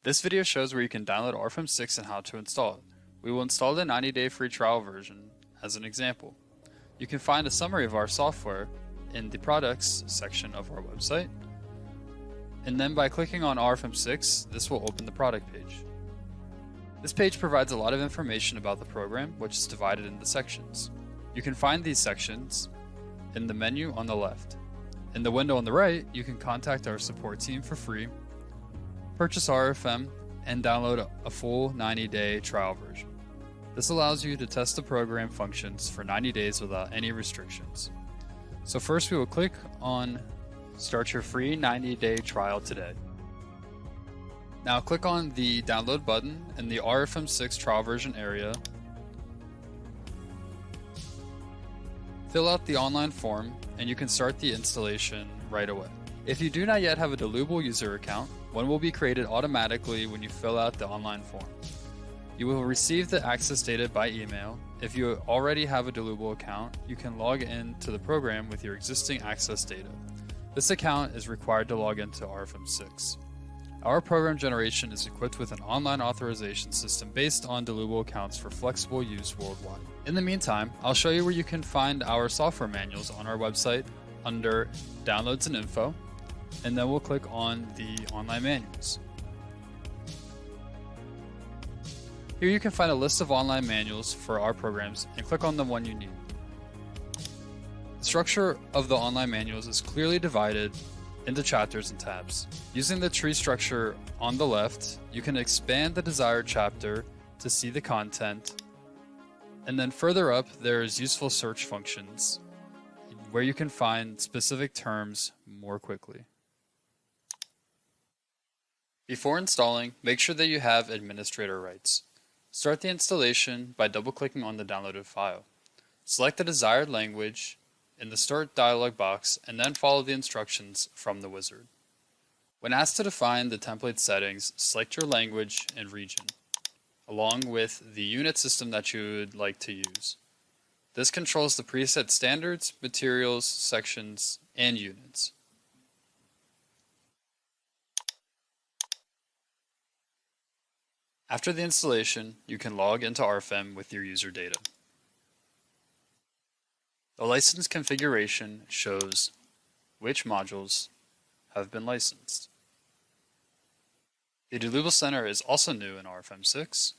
This video shows where you can download RFEM 6 and how to install it. We will install the 90-day free trial version as an example. You can find a summary of our software in the products section of our website. And then by clicking on RFEM 6, this will open the product page. This page provides a lot of information about the program, which is divided into sections. You can find these sections in the menu on the left. In the window on the right, you can contact our support team for free, purchase RFEM, and download a full 90-day trial version. This allows you to test the program functions for 90 days without any restrictions. So first we will click on Start your free 90-day trial today. Now click on the download button in the RFEM 6 trial version area. Fill out the online form and you can start the installation right away. If you do not yet have a Dlubal user account, one will be created automatically when you fill out the online form. You will receive the access data by email. If you already have a Dlubal account, you can log in to the program with your existing access data. This account is required to log into RFEM 6. Our program generation is equipped with an online authorization system based on Dlubal accounts for flexible use worldwide. In the meantime, I'll show you where you can find our software manuals on our website under Downloads and Info, and then we'll click on the online manuals. Here you can find a list of online manuals for our programs and click on the one you need. The structure of the online manuals is clearly divided into chapters and tabs. Using the tree structure on the left, you can expand the desired chapter to see the content, and then further up there is useful search functions where you can find specific terms more quickly. Before installing, make sure that you have administrator rights. Start the installation by double-clicking on the downloaded file. Select the desired language in the Start dialog box and then follow the instructions from the wizard. When asked to define the template settings, select your language and region, along with the unit system that you would like to use. This controls the preset standards, materials, sections, and units. After the installation, you can log into RFEM with your user data. The license configuration shows which modules have been licensed. The Dlubal Center is also new in RFEM 6.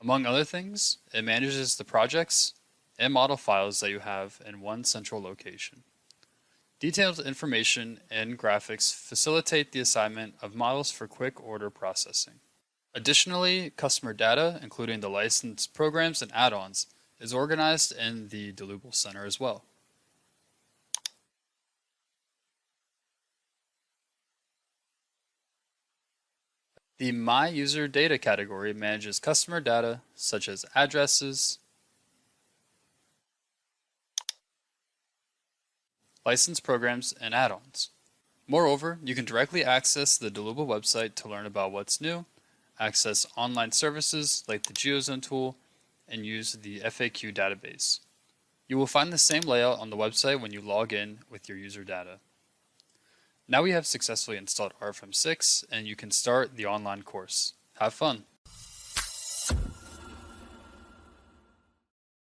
Among other things, it manages the projects and model files that you have in one central location. Detailed information and graphics facilitate the assignment of models for quick order processing. Additionally, customer data, including the licensed programs and add-ons, is organized in the Dlubal Center as well. The My User Data category manages customer data such as addresses, licensed programs, and add-ons. Moreover, you can directly access the Dlubal website to learn about what's new, access online services like the GeoZone tool, and use the FAQ database. You will find the same layout on the website when you log in with your user data. Now we have successfully installed RFEM 6 and you can start the online course. Have fun!